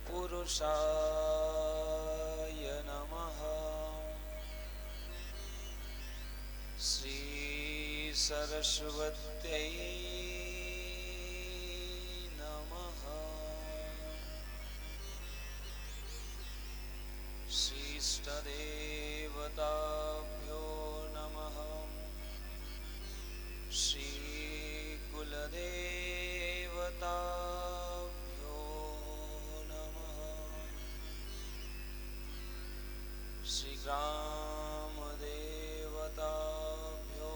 पुरुषाय नमः। श्री सरस्वत्यै नमः। श्रीष्टदेवताभ्यो नमः। श्रीकुलदेवताभ्यो नमः। श्रीग्रामदेवताभ्यो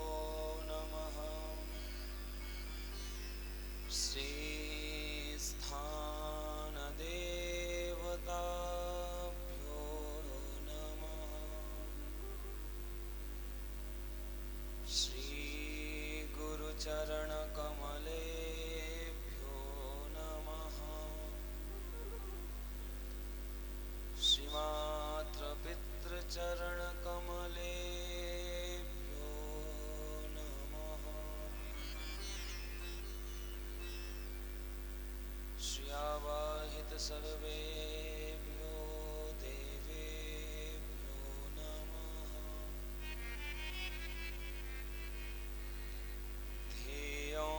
नमः। श्रीस्थानदेवताभ्यो नमः। श्रीगुरुचरणकमलेभ्यो नमः। श्रीमातृपितृचरणकमलेभ्यो नमः। श्रियावाहितसर्वेभ्यो देवेभ्यो नमः। ध्येयो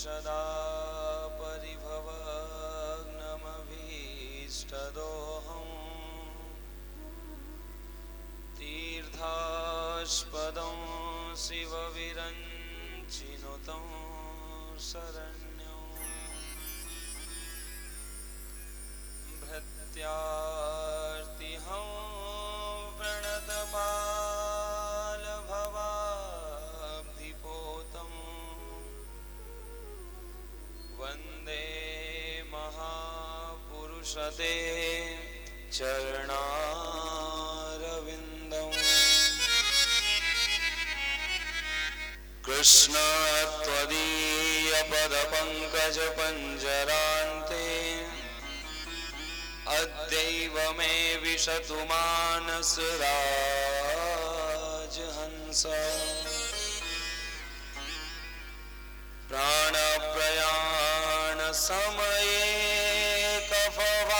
सदा परिभवग्नमभीष्टदोहम् तीर्थास्पदं शिवविरञ्चिनुतं शरण्यं भृत्यार्तिहं प्रणतपालभवाब्धिपोतं वन्दे महापुरुषते चरणारविन्दम्। कृष्ण त्वदीयपदपङ्कजपञ्जरान्ते अद्यैव मे विशतु मानसराजहंस। प्राणप्रयाणसमये कफवातपित्तैः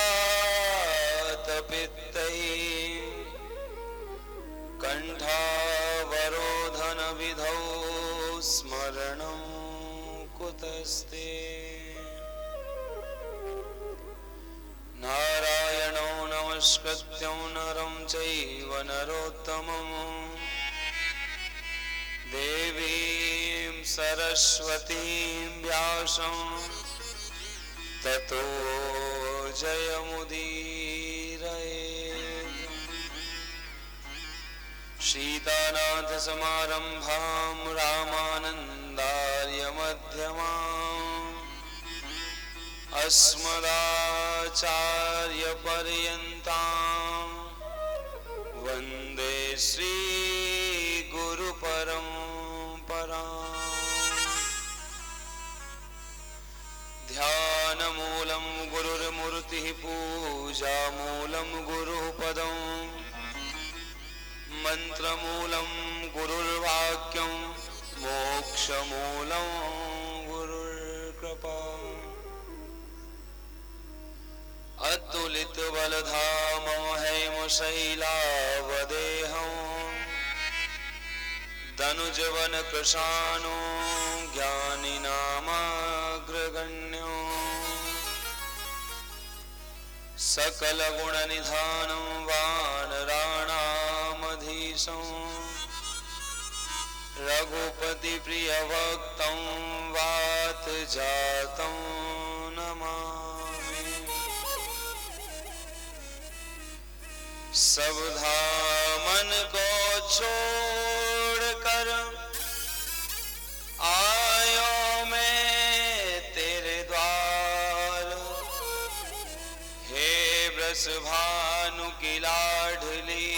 कण्ठावरोधनविधौ स्मरणं कुतस्ते। नारायणो नमस्कृत्य नरं चैव नरोत्तमं देवीं सरस्वतीं व्यासं ततो जयमुदीरये। सीतानाथसमारम्भां रामानन्दार्यमध्यमाम् अस्मदाचार्यपर्यन्तां वन्दे श्रीगुरुपरम्पराम्। ध्यानमूलं गुरुर्मूर्तिः पूजामूलं गुरुपदं मन्त्रमूलं गुरुर्वाक्यं मोक्षमूलं गुरुर्कृपा। अतुलितबलधाममहैमशैलावदेहं दनुजवनकृशानो ज्ञानिनामाग्रगण्यो सकलगुणनिधानं वानराणामधीशं रघुपतिप्रियभक्तं वातजातं नमामि। सब धामन को छोड़कर आयो मैं तेरे द्वार। हे वृषभानु की लाडली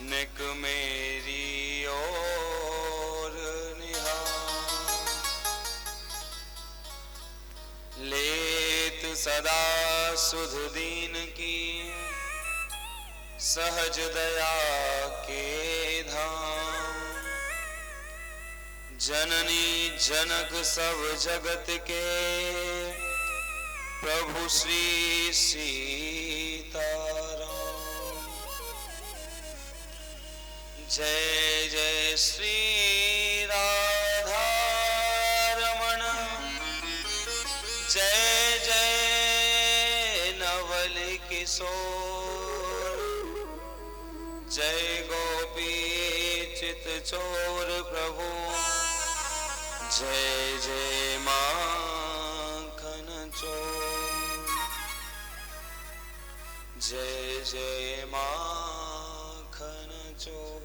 निक मेरी ओर निहार। लेत सदा सुध दीन की सहज दया के धाम। जननी जनक सब जगत के प्रभु श्री सीताराम। जय जय श्री राधा रमण, जय जय नवल किशोर, जय गोपी चित चोर प्रभु, जय जय माखन चोर, जय जय माखन चोर।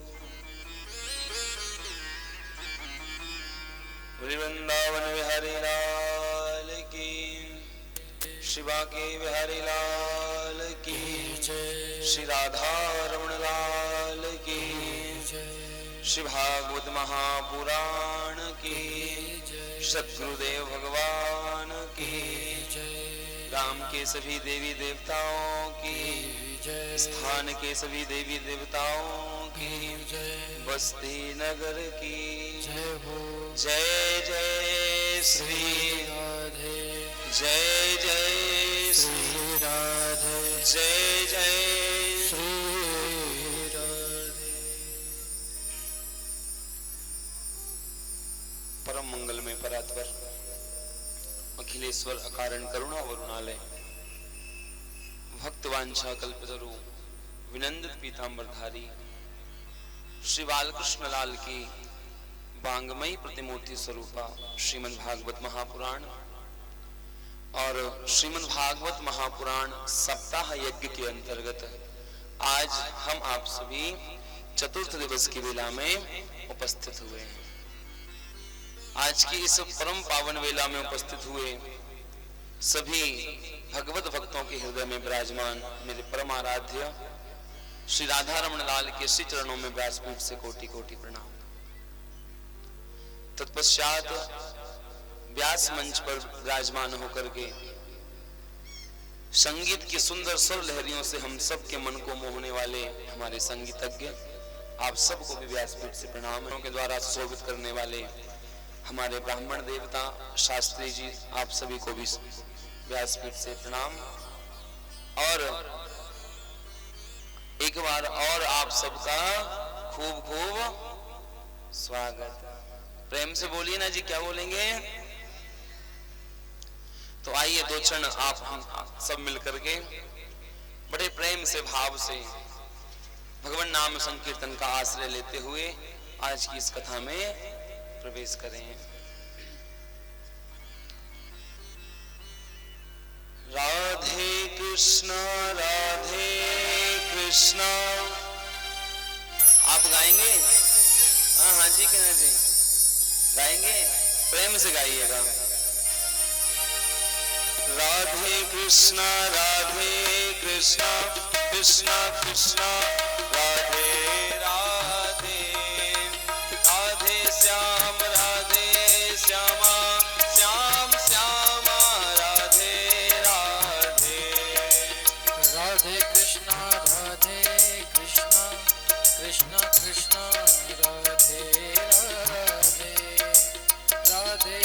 वृंदावन बिहारी लाल की, शिवा के बिहारी लाल की, श्री राधा रमण लाल की, श्री भागवत महापुराण की, सद्गुरुदेव भगवान की, राम के सभी देवी देवताओं की, स्थान के सभी देवी देवताओं की, बस्ती नगर की जय जय श्री राधे, जय जय श्री राधे, जय जय श्री राधे। परम मंगल में परात्पर अखिलेश्वर अकारण करुणा वरुणालय भक्तवांछा कल्पतरु विनंदित पीतांबरधारी श्री बालकृष्ण लाल की बांगमयी प्रतिमूर्ति स्वरूपा श्रीमद् भागवत महापुराण और श्रीमद् भागवत महापुराण सप्ताह यज्ञ के अंतर्गत आज हम आप सभी चतुर्थ दिवस की वेला में उपस्थित हुए हैं। आज की इस परम पावन वेला में उपस्थित हुए सभी भगवत भक्तों के हृदय में विराजमान मेरे परम आराध्य श्री राधा रमण लाल के श्री चरणों में व्यासपीठ से कोटि कोटि प्रणाम। तत्पश्चात व्यास मंच पर विराजमान होकर के संगीत की सुंदर स्वर लहरियों से हम सब के मन को मोहने वाले हमारे संगीतज्ञ आप सबको भी व्यासपीठ से प्रणाम के द्वारा शोभित करने वाले हमारे ब्राह्मण देवता शास्त्री जी आप सभी को भी व्यासपीठ से प्रणाम। और एक बार और आप सबका खूब खूब स्वागत। प्रेम से बोलिए ना जी, क्या बोलेंगे? तो आइए दो क्षण आप हम सब मिलकर के बड़े प्रेम से भाव से भगवान नाम संकीर्तन का आश्रय लेते हुए आज की इस कथा में प्रवेश करें। राधे कृष्ण आप गाएंगे? हाँ जी कहना जी, गाएंगे? प्रेम से गाइएगा। राधे कृष्ण कृष्ण कृष्ण राधे राधे, राधे श्याम श्यामा श्याम श्यामा राधे राधे। राधे कृष्ण कृष्ण कृष्ण राधे राधे, राधे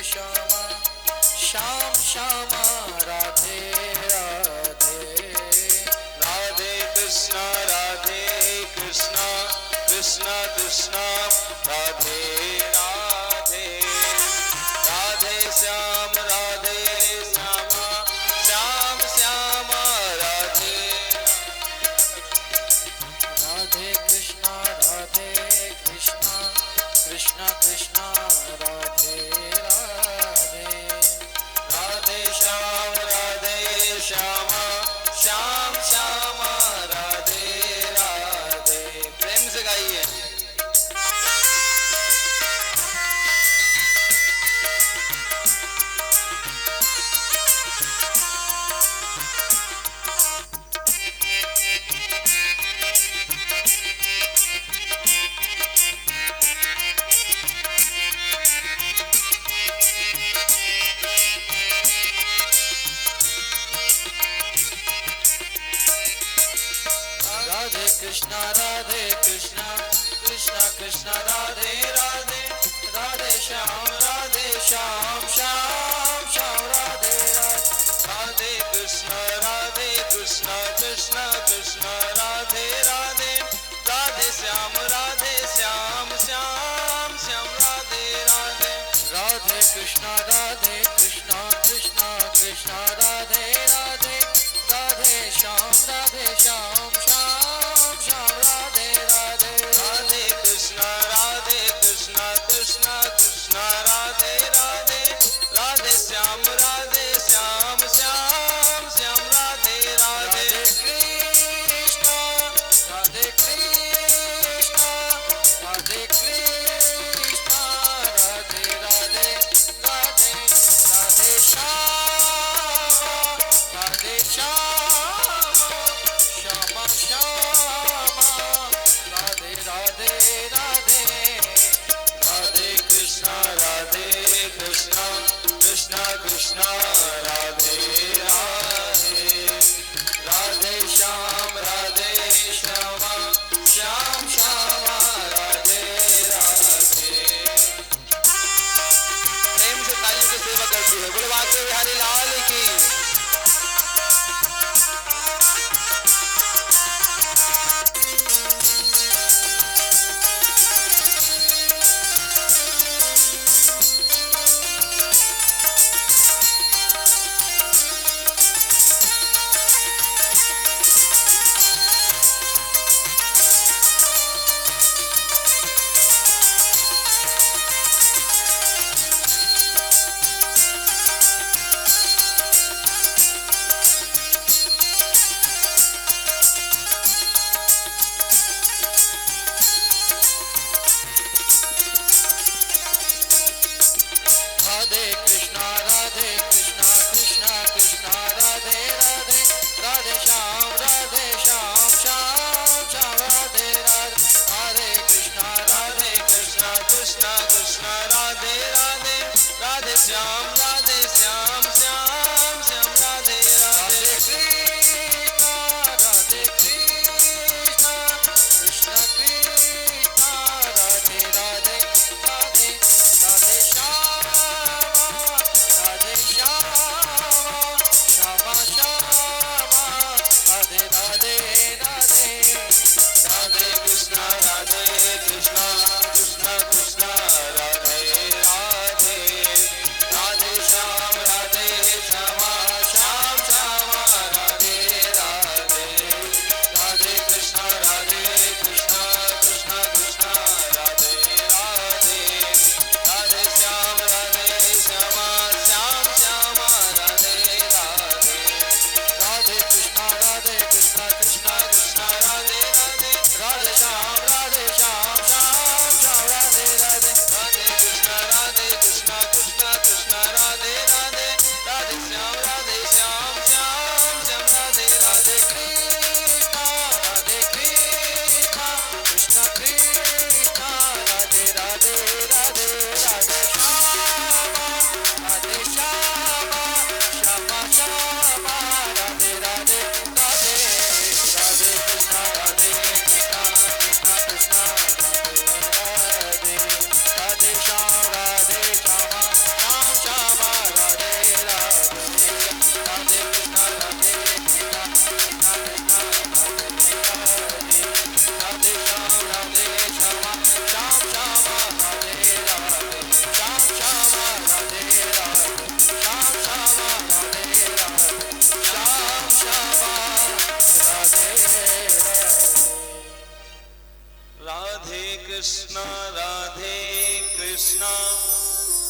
श्यामा श्याम श्यामा राधे राधे। राधे कृष्ण कृष्ण कृष्ण राधे राधे, राधे श्याम श्यामा श्याम श्यामा राधे। राधे कृष्ण कृष्ण कृष्ण राधे राधे, राधे श्यामा श्याम श्यामा राधे राधे। प्रेम से गाइए। राधे कृष्ण कृष्ण राधे राधे, राधे श्याम श्याम श्याम राधे बोले बांके बिहारी लाल की।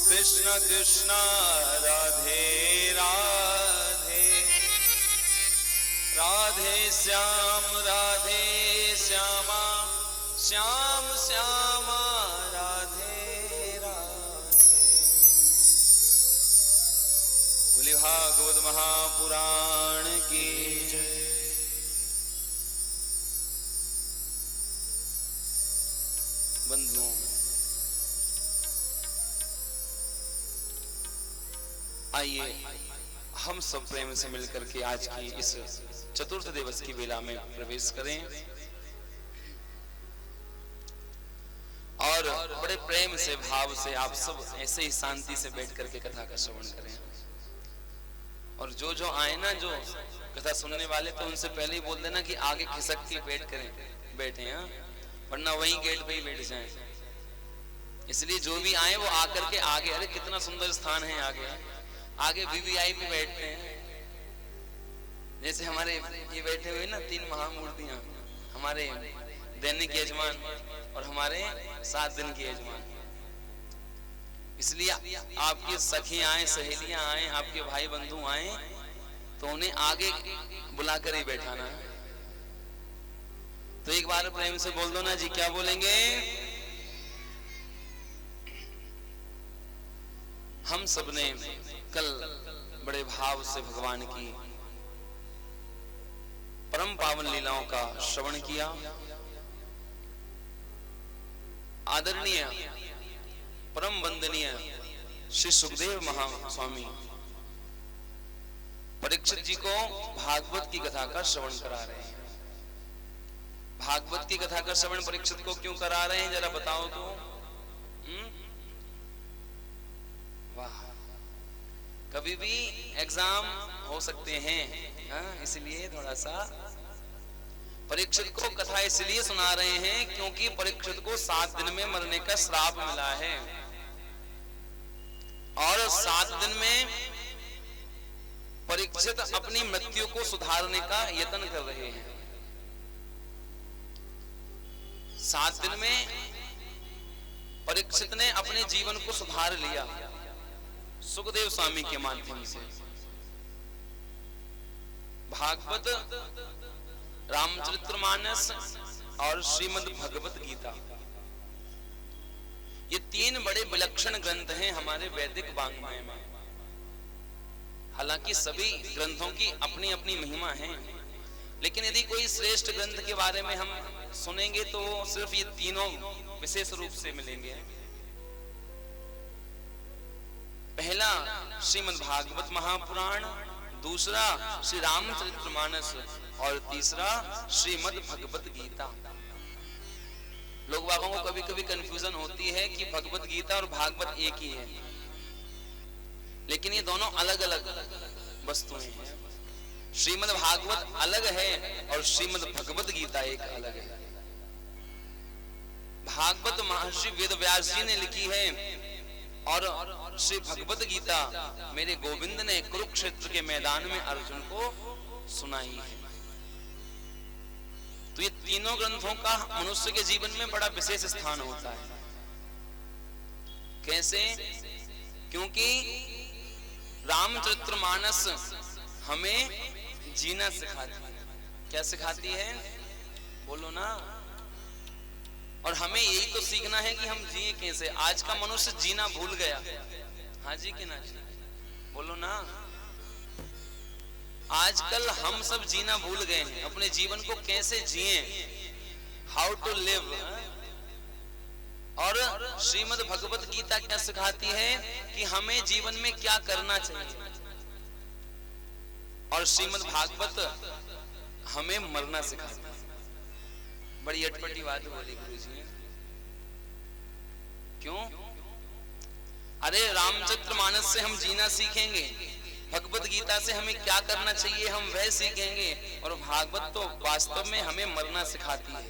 कृष्ण कृष्ण राधे राधे, राधे श्याम श्यामा, श्याम श्यामा राधे राधे। बोले भागवत महापुराण की जय। बंधुओं, आइए हम सब प्रेम से मिलकर के आज की इस चतुर्थ दिवस की वेला में प्रवेश करें और बड़े प्रेम से भाव से आप सब ऐसे ही शांति से बैठ करके कथा का श्रवण करें। और जो जो आए ना, जो कथा सुनने वाले, तो उनसे पहले ही बोल देना कि आगे खिसक के बैठे हैं, वरना वहीं गेट पे ही बैठ जाएं। इसलिए जो भी आए वो आकर के आगे, अरे कितना सुंदर स्थान है, आगे वीवीआईपी बैठते हैं। जैसे हमारे ये बैठे हुए ना 3 महामूर्तियां, हमारे दैनिक यजमान और हमारे 7 दिन के यजमान। इसलिए आपकी सखी आए, सहेलियां आए, आपके भाई बंधु आए, तो उन्हें आगे बुलाकर ही बैठाना है। तो एक बार प्रेम से बोल दो ना जी, क्या बोलेंगे? हम सबने कल बड़े भाव से भगवान की परम पावन लीलाओं का श्रवण किया। आदरणीय परम वंदनीय श्री सुखदेव महास्वामी परीक्षित जी को भागवत की कथा का श्रवण करा रहे हैं। भागवत की कथा का श्रवण परीक्षित को क्यों करा रहे हैं, जरा बताओ तो। वाह, कभी भी एग्जाम हो सकते हैं, इसलिए थोड़ा सा परीक्षित को कथा इसलिए सुना रहे हैं क्योंकि परीक्षित को 7 दिन में मरने का श्राप मिला है और 7 दिन में परीक्षित अपनी मृत्यु को सुधारने का यत्न कर रहे हैं। 7 दिन में परीक्षित ने अपने जीवन को सुधार लिया सुखदेव स्वामी के माध्यम से। भागवत, रामचरितमानस और श्रीमद् भगवत गीता, ये 3 बड़े विलक्षण ग्रंथ हैं हमारे वैदिक वाङ्मय में। हालांकि सभी ग्रंथों की अपनी अपनी महिमा है, लेकिन यदि कोई श्रेष्ठ ग्रंथ के बारे में हम सुनेंगे तो सिर्फ ये तीनों विशेष रूप से मिलेंगे। पहला श्रीमद् भागवत महापुराण, दूसरा श्री रामचरितमानस और तीसरा श्रीमद् भगवत गीता। लोग बागों को कभी कभी कंफ्यूजन होती है कि भगवत गीता और भागवत एक ही है, लेकिन ये दोनों अलग अलग वस्तुएं हैं। श्रीमद् भागवत अलग है और श्रीमद् भगवत गीता एक अलग है। भागवत महर्षि वेदव्यास जी ने लिखी है और श्री भगवत गीता मेरे गोविंद ने कुरुक्षेत्र के मैदान में अर्जुन को सुनाई है। तो ये तीनों ग्रंथों का मनुष्य के जीवन में बड़ा विशेष स्थान होता है। कैसे? क्योंकि रामचरितमानस हमें जीना सिखाती है। क्या सिखाती है? बोलो ना। और हमें यही तो सीखना है कि हम जिए कैसे। आज का मनुष्य जीना भूल गया। हाँ जी कि ना जी? बोलो ना। आजकल हम सब जीना भूल गए हैं। अपने जीवन को कैसे जिए, हाउ टू लिव। और श्रीमद् भगवत गीता क्या सिखाती है कि हमें जीवन में क्या करना चाहिए। और श्रीमद् भागवत हमें मरना सिखाती है। बड़ी अटपटी बात बोली गुरु जी। क्यों? अरे रामचरितमानस से हम जीना सीखेंगे, भगवत गीता से हमें क्या करना चाहिए हम वह सीखेंगे, और भागवत तो वास्तव में हमें मरना सिखाती है।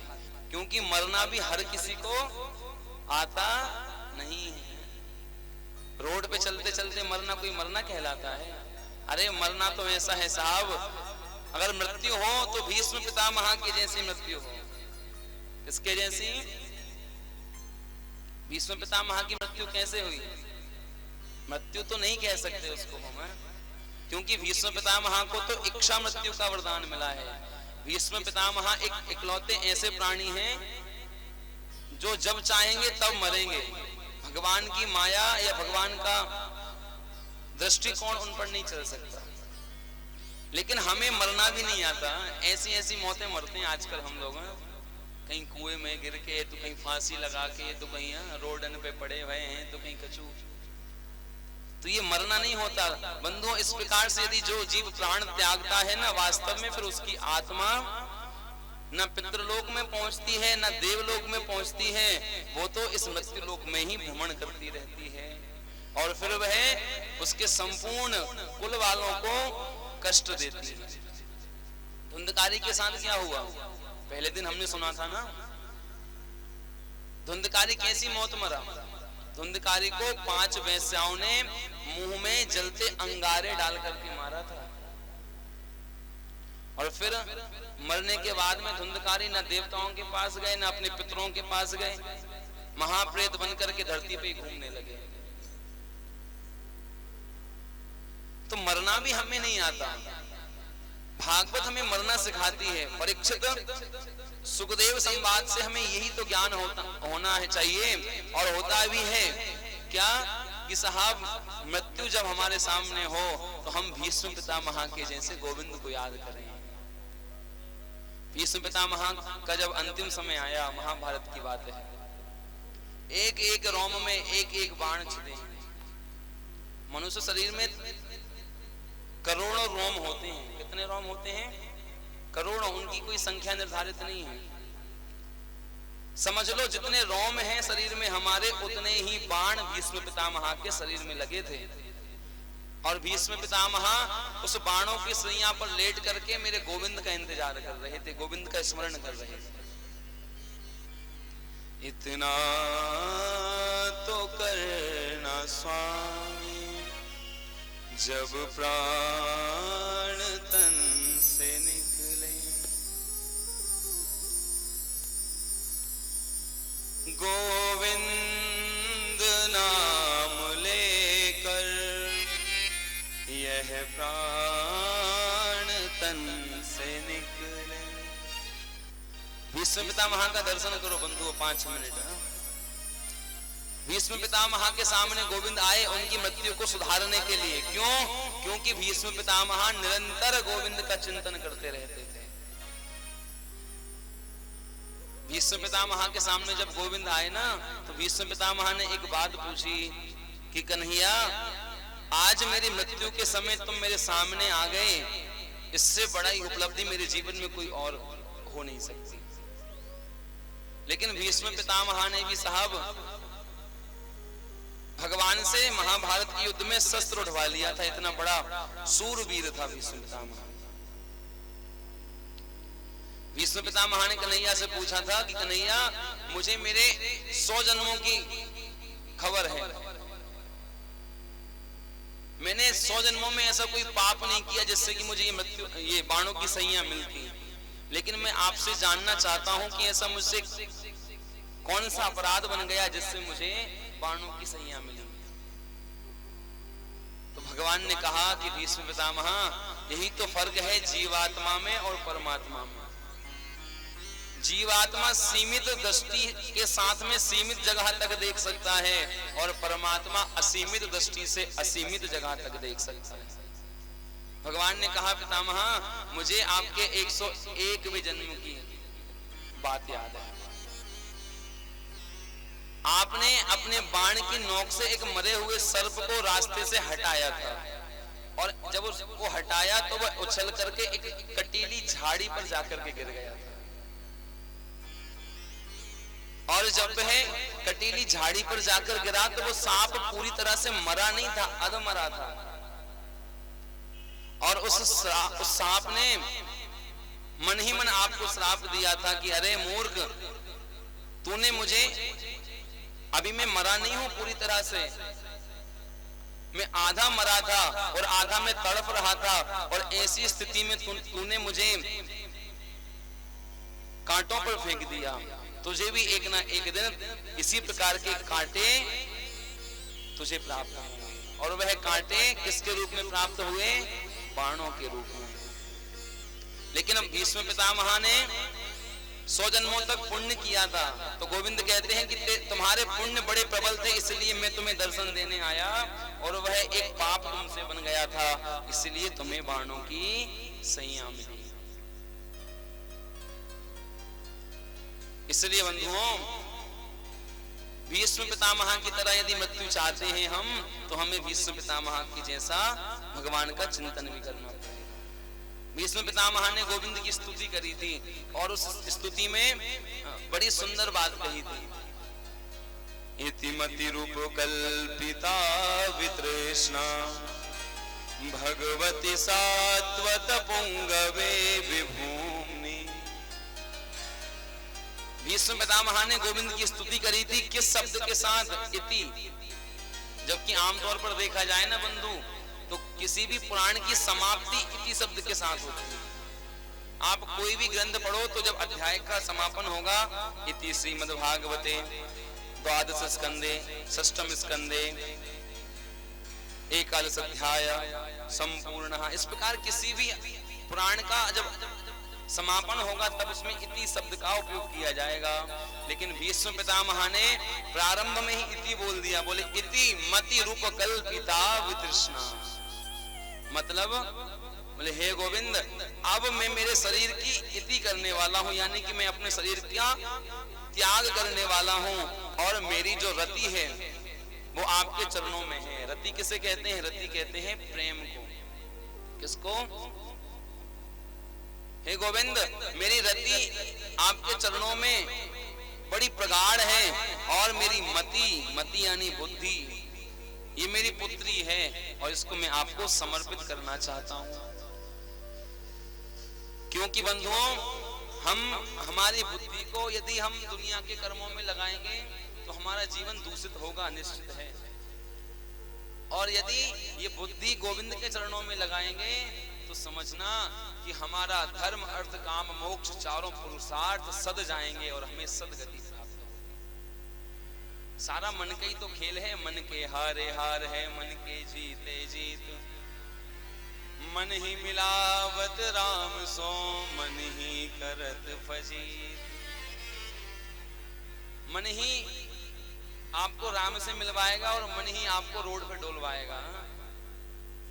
क्योंकि मरना भी हर किसी को आता नहीं है। रोड पे चलते चलते मरना कोई मरना कहलाता है? अरे मरना तो ऐसा है साहब, अगर मृत्यु हो तो भीष्म पितामह की जैसी मृत्यु हो। किसके जैसी? भीष्म पितामह की मृत्यु कैसे हुई? मृत्यु तो नहीं कह सकते उसको हम, क्योंकि भीष्म पितामह को तो इच्छा मृत्यु का वरदान मिला है। भीष्म पितामह एक इकलौते ऐसे प्राणी हैं जो जब चाहेंगे तब मरेंगे। भगवान की माया या भगवान का दृष्टिकोण उन पर नहीं चल सकता। लेकिन हमें मरना भी नहीं आता। ऐसी ऐसी मौतें मरते हैं आजकल हम लोग। कहीं कुएं में गिर के, तो कहीं फांसी लगा के, तो कहीं रोडन पे पड़े हुए हैं, तो कहीं कचू। तो ये मरना नहीं होता बंधुओं। इस प्रकार से यदि जो जीव प्राण त्यागता है ना, वास्तव में फिर उसकी आत्मा न पितृलोक में पहुंचती है न देवलोक में पहुंचती है। वो तो इस मृत्यु लोक में ही भ्रमण करती रहती है, और फिर वह उसके संपूर्ण कुल वालों को कष्ट देती है। धुंधकारी के साथ क्या हुआ? पहले दिन हमने सुना था ना। धुंधकारी कैसी मौत मरा? धुंधकारी को 5 वेश्याओं ने मुंह में जलते अंगारे डाल करके मारा था। और फिर मरने के बाद में धुंधकारी न देवताओं के पास गए न अपने पितरों के पास गए, महाप्रेत बनकर के धरती पे घूमने लगे। तो मरना भी हमें नहीं आता। भागवत हमें मरना सिखाती है। परीक्षित, सुखदेव संवाद से हमें यही तो ज्ञान होना है चाहिए, और होता भी है। क्या? कि साहब मृत्यु जब हमारे सामने हो तो हम भीष्म पितामह के जैसे गोविंद को याद करें। भीष्म पितामह का जब अंतिम समय आया, महाभारत की बात है, एक एक रोम में एक एक बाण छिदे। मनुष्य शरीर में करोड़ों रोम होते हैं। कितने रोम होते हैं? करोड़ों। उनकी कोई संख्या निर्धारित नहीं है। समझ लो जितने रोम हैं शरीर में हमारे, उतने ही बाण भीष्म पितामह के शरीर में लगे थे। और भीष्म पितामह उस बाणों की सैया पर लेट करके मेरे गोविंद का इंतजार कर रहे थे, गोविंद का स्मरण कर रहे थे। इतना तो करना स्वामी, जब प्राण तन से निकले, गोविंद नाम लेकर यह प्राण तन से निकले। भीष्म पितामह का दर्शन करो बंधुओं 5 मिनट। भीष्म पितामह के सामने गोविंद आए उनकी मृत्यु को सुधारने के लिए। क्यों? क्योंकि भीष्म पितामह निरंतर गोविंद का चिंतन करते रहते थे। भीष्म पितामह के सामने जब गोविंद आए ना, तो भीष्म पितामह ने एक बात पूछी कि कन्हैया, आज मेरी मृत्यु के समय तुम मेरे सामने आ गए, इससे बड़ा ही उपलब्धि मेरे जीवन में कोई और हो नहीं सकती। लेकिन भीष्म पितामह ने भी साहब भगवान से महाभारत के युद्ध में शस्त्र उठवा लिया था, इतना बड़ा सूरवीर था भीष्म पितामह। भीष्म पितामह ने कन्हैया से पूछा था कि कन्हैया, मुझे मेरे 100 जन्मों की खबर है, मैंने 100 जन्मों में ऐसा कोई पाप नहीं किया जिससे कि मुझे ये बाणों की सैया मिलती, लेकिन मैं आपसे जानना चाहता हूं कि ऐसा मुझसे कौन सा अपराध बन गया जिससे मुझे बाणों की सैया मिली। तो भगवान ने कहा कि भीष्म पितामह, यही तो फर्क है जीवात्मा में और परमात्मा में। जीवात्मा सीमित दृष्टि के साथ में सीमित जगह तक देख सकता है और परमात्मा असीमित दृष्टि से असीमित जगह तक देख सकता है। भगवान ने कहा पितामह, मुझे आपके 101वें जन्म की बात याद है। आपने अपने बाण की नोक से एक मरे हुए सर्प को रास्ते से हटाया था, और जब उसको हटाया तो वह उछल करके एक कटीली झाड़ी पर जाकर के गिर गया था। और जब वह कटीली झाड़ी पर जाकर गिरा तो वो सांप पूरी तरह से मरा नहीं था, अधमरा था। और उस सांप ने मन ही मन आपको श्राप दिया था कि अरे मूर्ख, तूने मुझे, अभी मैं मरा नहीं हूं पूरी तरह से, मैं आधा मरा था और आधा में तड़प रहा था, और ऐसी स्थिति में तूने मुझे कांटों पर फेंक दिया। तुझे भी एक ना एक दिन इसी प्रकार के कांटे तुझे प्राप्त होंगे। और वह कांटे किसके रूप में प्राप्त हुए? बाणों के रूप में। लेकिन अब भीष्म पितामह ने 100 जन्मों तक पुण्य किया था, तो गोविंद कहते हैं कि तुम्हारे पुण्य बड़े प्रबल थे, इसलिए मैं तुम्हें दर्शन देने आया, और वह एक पाप तुमसे बन गया था, इसलिए तुम्हें बाणों की सैया मिली। इसलिए बंधुओं, भीष्म पितामह की तरह यदि मृत्यु चाहते हैं हम, तो हमें भीष्म पितामह की जैसा भगवान का चिंतन भी करना पड़ेगा। भीष्म पितामह ने गोविंद की स्तुति करी थी, और उस स्तुति में बड़ी सुंदर बात कही थी। इतिमति रूप कल्पिता वितृष्णा भगवती सात्वत पुंगवे विभूमि। भीष्म पितामह ने गोविंद की स्तुति करी थी किस शब्द के साथ? इति। जबकि आमतौर पर देखा जाए ना बंधु, तो किसी भी पुराण की समाप्ति इति शब्द के साथ होती है। आप कोई भी ग्रंथ पढ़ो तो जब अध्याय का समापन होगा, इति श्रीमद्भागवते द्वादश स्कंदे षष्ठम स्कंदे एकादश अध्याय संपूर्ण, इस प्रकार किसी भी पुराण का जब समापन होगा तब उसमें इति शब्द का उपयोग किया जाएगा। लेकिन भीष्म पितामह ने प्रारंभ में ही इति बोल दिया, बोले इति मति रूप कल्पिता वितृष्णा। मतलब बोले हे गोविंद, अब मैं मेरे शरीर की इति करने वाला हूं, यानी कि मैं अपने शरीर का त्याग करने वाला हूं, और मेरी जो रति है वो आपके चरणों में है। रति किसे कहते हैं? रति कहते हैं प्रेम को। किसको? हे गोविंद, मेरी रति आपके चरणों में बड़ी प्रगाढ़ है, और मेरी मति, मति यानी बुद्धि, ये मेरी पुत्री है और इसको मैं आपको समर्पित करना चाहता हूं। क्योंकि बंधुओं, हमारी बुद्धि को यदि हम दुनिया के कर्मों में लगाएंगे तो हमारा जीवन दूषित होगा, निश्चित है। और यदि ये बुद्धि गोविंद के चरणों में लगाएंगे तो समझना कि हमारा धर्म, अर्थ, काम, मोक्ष चारों पुरुषार्थ सद जाएंगे और हमें सदगति प्राप्त होगी। सारा मन का ही तो खेल है। मन के हारे हार है, मन के जीते जीत। मन ही मिलावत राम सो, मन ही करत फजीत। मन ही आपको राम से मिलवाएगा और मन ही आपको रोड पे डोलवाएगा।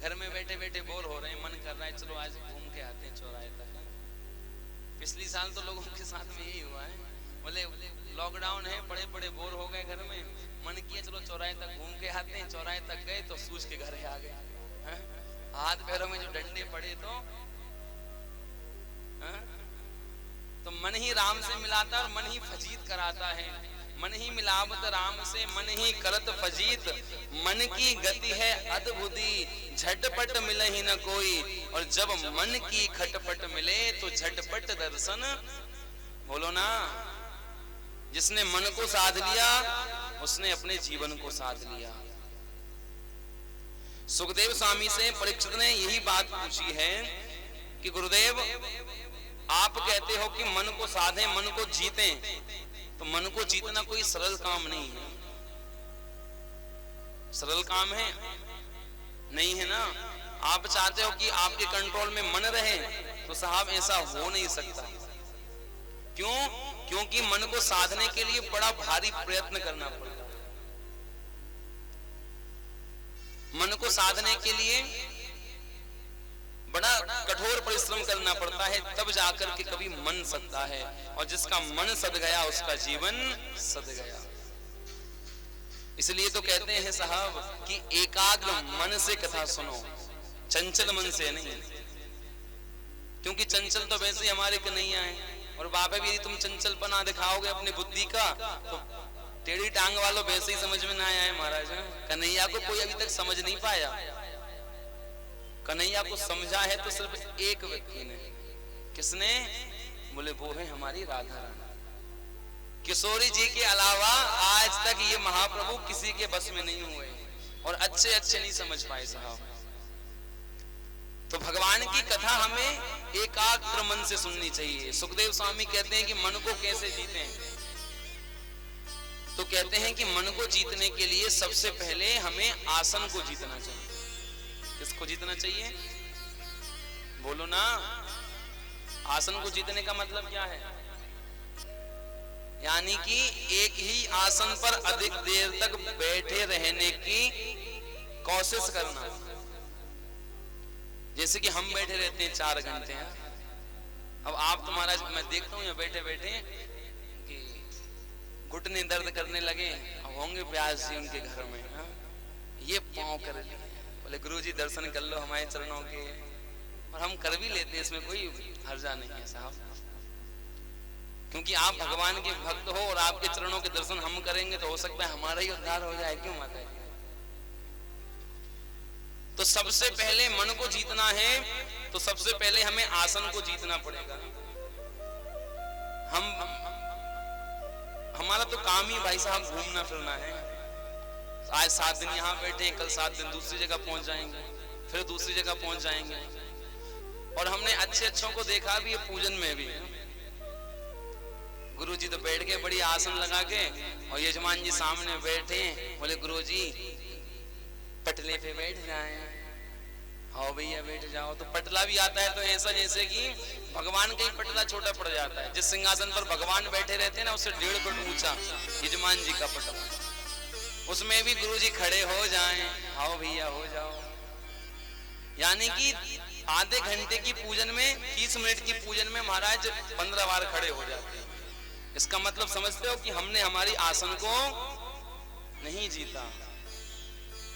घर में बैठे बैठे बोर हो रहे हैं, मन कर रहा है चलो आज घूम के आते हैं चौराहे तक। पिछली साल तो लोगों के साथ में यही हुआ है। बोले लॉकडाउन है, बड़े बड़े बोर हो गए घर में, मन किया चलो चौराहे तक घूम के आते हैं। चौराहे तक गए तो सूझ के घर आ गए। हाथ पैरों में जो डंडे पड़े तो मन ही राम से मिलाता है और मन ही फजीत कराता है। मन ही मिलावत राम से, मन ही करत फजीत। मन की गति है अद्भुती, झटपट मिले ही न कोई। और जब मन की खटपट मिले तो झटपट दर्शन। बोलो ना, जिसने मन को साध लिया उसने अपने जीवन को साध लिया। सुखदेव स्वामी से परीक्षित ने यही बात पूछी है कि गुरुदेव, आप कहते हो कि मन को साधें, मन को जीतें, तो मन को जीतना कोई सरल काम नहीं है। सरल काम है? नहीं है ना। आप चाहते हो कि आपके कंट्रोल में मन रहे, तो साहब ऐसा हो नहीं सकता। क्यों? क्योंकि मन को साधने के लिए बड़ा भारी प्रयत्न करना पड़ता है। मन को साधने के लिए बड़ा कठोर परिश्रम करना पड़ता है, तब जाकर के कभी मन सदता है। और जिसका मन सद गया उसका जीवन सद गया। इसलिए तो कहते हैं साहब कि एकाग्र मन से कथा सुनो, चंचल मन से नहीं। क्योंकि चंचल तो वैसे ही हमारे कन्हैया हैं। और बाबा भी तुम चंचलपना दिखाओगे अपनी बुद्धि का तो टेढ़ी टांग वालों वैसे ही समझ में ना आया है महाराज। कन्हैया को कोई अभी तक समझ नहीं पाया। कन्हैया को समझा है तो सिर्फ एक व्यक्ति ने। किसने? बोले वो है हमारी राधा रानी। किशोरी जी के अलावा आज तक ये महाप्रभु किसी के बस में नहीं हुए और अच्छे अच्छे नहीं समझ पाए साहब। तो भगवान की कथा हमें एकाग्र मन से सुननी चाहिए। सुखदेव स्वामी कहते हैं कि मन को कैसे जीतें, तो कहते हैं कि मन को जीतने के लिए सबसे पहले हमें आसन को जीतना चाहिए। किसको जीतना चाहिए? बोलो ना। आसन को जीतने का मतलब क्या है? यानी कि एक ही आसन पर अधिक देर तक बैठे रहने की कोशिश करना। जैसे कि हम बैठे रहते हैं 4 घंटे। अब आप तुम्हारा, मैं देखता हूँ बैठे बैठे कि घुटने दर्द करने लगे। अब होंगे प्यास जी उनके घर में, ये पाँव कर लिए। बोले गुरुजी दर्शन कर लो हमारे चरणों के। और हम कर भी लेते हैं, इसमें कोई हर्जा नहीं है साहब। क्योंकि आप भगवान के भक्त हो और आपके चरणों के दर्शन हम करेंगे तो हो सकता है हमारा ही उद्धार हो जाए। क्यों माता जी? तो सबसे पहले मन को जीतना है तो सबसे पहले हमें आसन को जीतना पड़ेगा। हमारा तो काम ही भाई साहब घूमना फिरना है। आज 7 दिन यहाँ बैठे, कल 7 दिन दूसरी जगह पहुंच जाएंगे, फिर दूसरी जगह पहुंच जाएंगे। और हमने अच्छे अच्छों को देखा भी है पूजन में भी। गुरुजी तो बैठ के बड़ी आसन लगा के और यजमान जी सामने बैठे। बोले गुरुजी पटले पे बैठ जाए। हाँ भैया बैठ जाओ। तो पटला भी आता है तो ऐसा जैसे कि भगवान का ही पटला छोटा पड़ जाता है। जिस सिंहासन पर भगवान बैठे रहते हैं ना उससे 1.5 फुट ऊंचा यजमान जी का पटला, उसमें भी गुरुजी खड़े हो जाएं। आओ भैया हो जाओ। यानी कि आधे घंटे की पूजन में, 30 मिनट की पूजन में महाराज 15 बार खड़े हो जाते हैं। इसका मतलब समझते हो कि हमने हमारी आसन को नहीं जीता।